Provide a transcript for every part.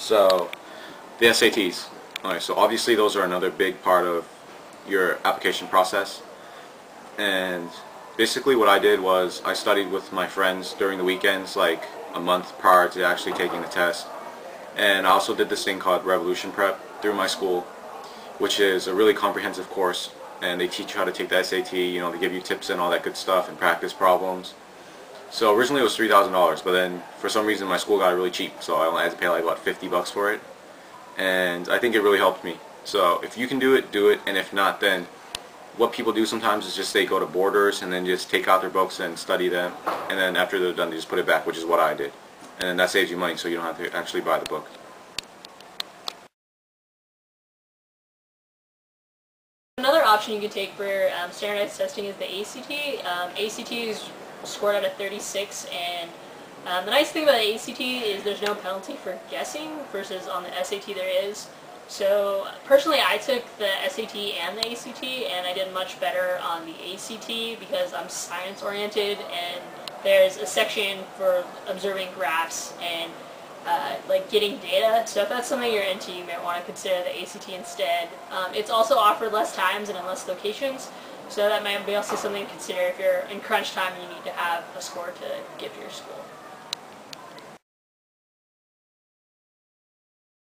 So, the SATs. Alright, so obviously those are another big part of your application process. And basically what I did was I studied with my friends during the weekends, like a month prior to actually taking the test. And I also did this thing called Revolution Prep through my school, which is a really comprehensive course. And they teach you how to take the SAT, you know, they give you tips and all that good stuff and practice problems. So originally it was $3,000, but then for some reason my school got it really cheap, so I only had to pay like about 50 bucks for it. And I think it really helped me. So if you can do it, and if not, then what people do sometimes is just they go to Borders and then just take out their books and study them, and then after they're done they just put it back, which is what I did. And then that saves you money, so you don't have to actually buy the book. Another option you can take for standardized testing is the ACT. ACT is scored out of 36, and the nice thing about the ACT is there's no penalty for guessing, versus on the SAT there is. So personally I took the SAT and the ACT, and I did much better on the ACT because I'm science oriented, and there's a section for observing graphs and like getting data. So if that's something you're into, you may want to consider the ACT instead. It's also offered less times and in less locations, so that might be also something to consider if you're in crunch time and you need to have a score to give to your school.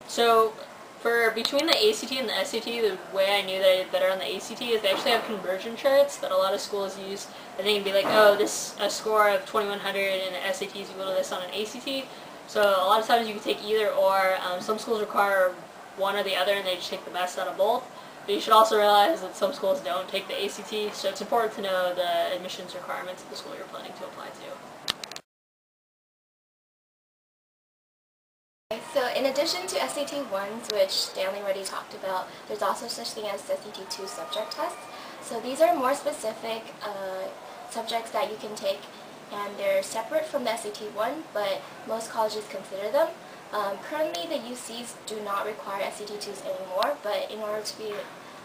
So for between the ACT and the SAT, the way I knew that I did better on the ACT is they actually have conversion charts that a lot of schools use. And they can be like, oh, a score of 2100 in an SAT is equal to this on an ACT. So a lot of times you can take either or. Some schools require one or the other, and they just take the best out of both. But you should also realize that some schools don't take the ACT, so it's important to know the admissions requirements of the school you're planning to apply to. So in addition to SAT 1s, which Stanley already talked about, there's also such thing as SAT 2 subject tests. So these are more specific subjects that you can take, and they're separate from the SAT 1, but most colleges consider them. Currently the UCs do not require SAT 2s anymore, but in order to be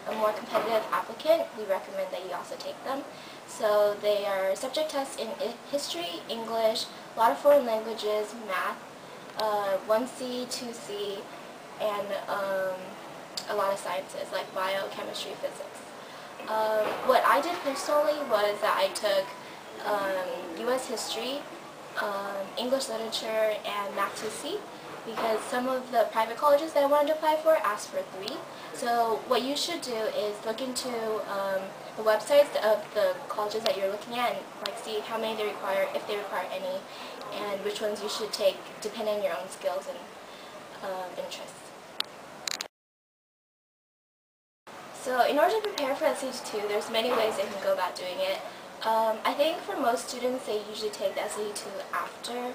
a more competitive applicant, we recommend that you also take them. So they are subject tests in history, English, a lot of foreign languages, math, 1C, 2C, and a lot of sciences like bio, chemistry, physics. What I did personally was that I took U.S. history, English literature, and math 2C, because some of the private colleges that I wanted to apply for asked for 3. So what you should do is look into the websites of the colleges that you're looking at, and like see how many they require, if they require any, and which ones you should take depending on your own skills and interests. So in order to prepare for SAT 2, there's many ways they can go about doing it. I think for most students they usually take the SAT 2 after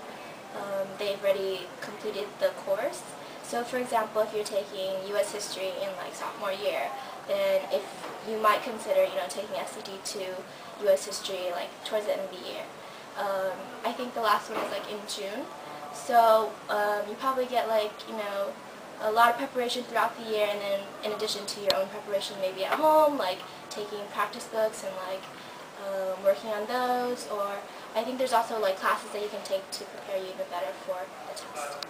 they've already completed the course. So for example, if you're taking U.S. history in like sophomore year, then if you might consider, taking SAT 2 U.S. history like towards the end of the year. I think the last one is like in June. So you probably get like, a lot of preparation throughout the year, and then in addition to your own preparation maybe at home, like taking practice books and like working on those, or I think there's also like classes that you can take to prepare you even better for the test.